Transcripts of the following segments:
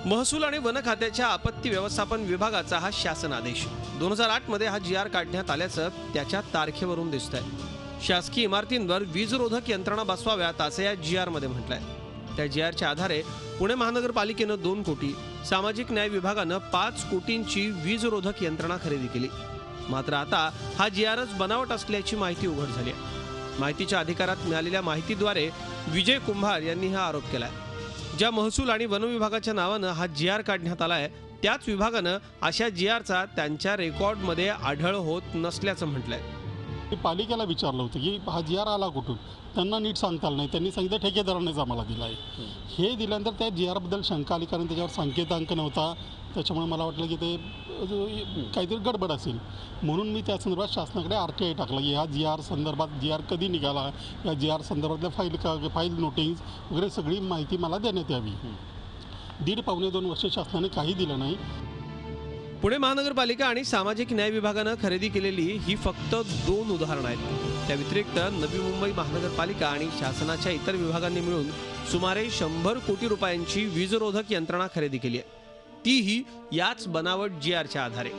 महसूल आणि वन खात्याच्या आपत्ती व्यवस्थापन विभागाचा हा शासन आदेश 2008 मध्ये हा GR काढण्यात आल्याचं त्याच्या तारखेवरून दिसतंय। शासकीय इमारतींवर वीजरोधक यंत्रणा बसवाव्यात असं या GR मध्ये म्हटलंय। त्या GRच्या आधारे पुणे महानगरपालिकेनं 2 कोटी, सामाजिक न्याय विभागानं 5 कोटींची वीजरोधक यंत्रणा खरेदी केली। मात्र आता हा GRच बनावट असल्याची माहिती उघड झाली आहे। माहितीच्या अधिकारात मिळालेल्या माहितीद्वारे विजय कुंभार यांनी हा आरोप केलाय। ज्या महसूल आणि वन विभागाच्या नावानं हा GR काढण्यात आलाय त्याच विभागानं अशा GRचा त्यांच्या रेकॉर्डमध्ये आढळ होत नसल्याचं म्हटलंय। पालिकेला विचारलं होतं की हा GR आला कुठून, त्यांना नीट सांगता आलं नाही। त्यांनी सांगितलं ठेकेदारानेच आम्हाला दिला आहे। हे दिल्यानंतर त्या GR बद्दल शंका आली, कारण त्याच्यावर संकेतांक नव्हता। त्याच्यामुळे मला वाटलं की ते काहीतरी गडबड असेल, म्हणून मी त्या संदर्भात शासनाकडे RTI टाकला की ह्या GR संदर्भात GR कधी निघाला, या GR संदर्भातल्या फाईल नोटीस वगैरे सगळी माहिती मला देण्यात यावी। 1.5-2 वर्ष शासनाने काही दिलं नाही। पुणे महानगरपालिका आणि सामाजिक न्याय विभागानं खरेदी केलेली ही फक्त 2 उदाहरणं आहेत। त्या व्यतिरिक्त नवी मुंबई महानगरपालिका आणि शासनाच्या इतर विभागांनी मिळून सुमारे 100 कोटी रुपयांची वीजरोधक यंत्रणा खरेदी केली आहे, तीही याच बनावट GRच्या आधारे।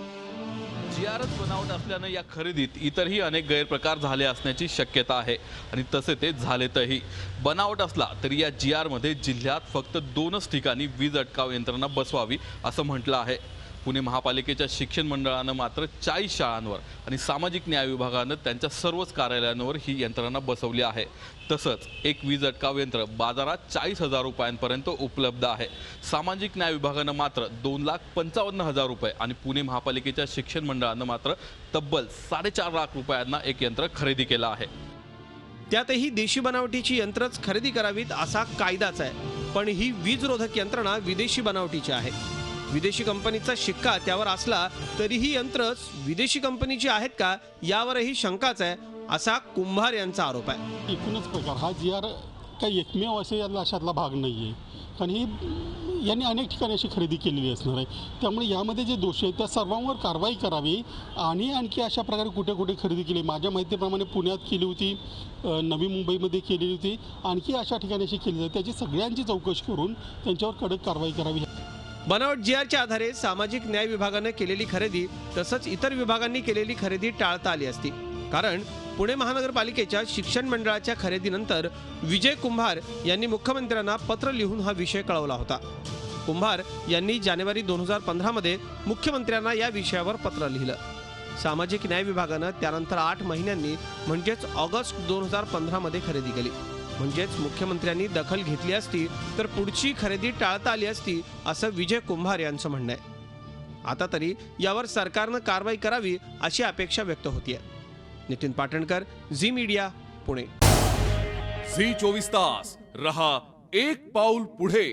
GRच बनावट असल्यानं या खरेदीत इतरही अनेक गैरप्रकार झाले असण्याची शक्यता आहे आणि तसे ते झालेतही। बनावट असला तरी या GR मध्ये जिल्ह्यात फक्त 2च ठिकाणी वीज अटकाव यंत्रणा बसवावी असं म्हटलं आहे। पुणे महापालिकेच्या शिक्षण मंडळानं मात्र 40 शाळांवर आणि सामाजिक न्याय विभागानं त्यांच्या सर्वच कार्यालयांवर ही यंत्रणा बसवली आहे। तसंच एक वीज अटकाव यंत्र बाजारात 40,000 रुपयांपर्यंत उपलब्ध आहे। सामाजिक न्याय विभागानं मात्र 2,55,000 रुपये आणि पुणे महापालिकेच्या शिक्षण मंडळानं मात्र तब्बल 4.5 लाख रुपयांना एक यंत्र खरेदी केलं आहे। त्यातही देशी बनावटीची यंत्रच खरेदी करावीत असा कायदाच आहे, पण ही वीजरोधक यंत्रणा विदेशी बनावटीची आहे। विदेशी कंपनीचा शिक्का त्यावर असला तरीही यंत्रच विदेशी कंपनीची आहेत का यावरही शंकाच आहे, असा कुंभार यांचा आरोप आहे। एकूणच प्रकार हा GR काही एकमेव अशातला भाग नाही आहे, कारण ही यांनी अनेक ठिकाणी अशी खरेदी केलेली असणार आहे। त्यामुळे यामध्ये जे दोषी आहेत त्या सर्वांवर कारवाई करावी आणि आणखी अशा प्रकारे कुठे कुठे खरेदी केली, माझ्या माहितीप्रमाणे पुण्यात केली होती, नवी मुंबईमध्ये केलेली होती, आणखी अशा ठिकाणी अशी केली जाते, त्याची सगळ्यांची चौकशी करून त्यांच्यावर कडक कारवाई करावी। बनावट GRच्या आधारे सामाजिक न्याय विभागानं केलेली खरेदी तसंच इतर विभागांनी केलेली खरेदी टाळता आली असती, कारण पुणे महानगरपालिकेच्या शिक्षण मंडळाच्या खरेदीनंतर विजय कुंभार यांनी मुख्यमंत्र्यांना पत्र लिहून हा विषय कळवला होता। कुंभार यांनी जानेवारी 2015 मध्ये मुख्यमंत्र्यांना या विषयावर पत्र लिहिलं। सामाजिक न्याय विभागानं त्यानंतर 8 महिन्यांनी म्हणजेच ऑगस्ट 2015 मध्ये खरेदी केली। म्हणजेच मुख्यमंत्र्यांनी दखल घेतली असती तर पुढची खरेदी टाळता आली असती, असं विजय कुंभार यांचं म्हणणं आहे। आता तरी यावर सरकारनं कारवाई करावी अशी अपेक्षा व्यक्त होतीये। Nitin Patankar, Zee media, Pune. Zee 24 तास रहा एक पाऊल पुढे।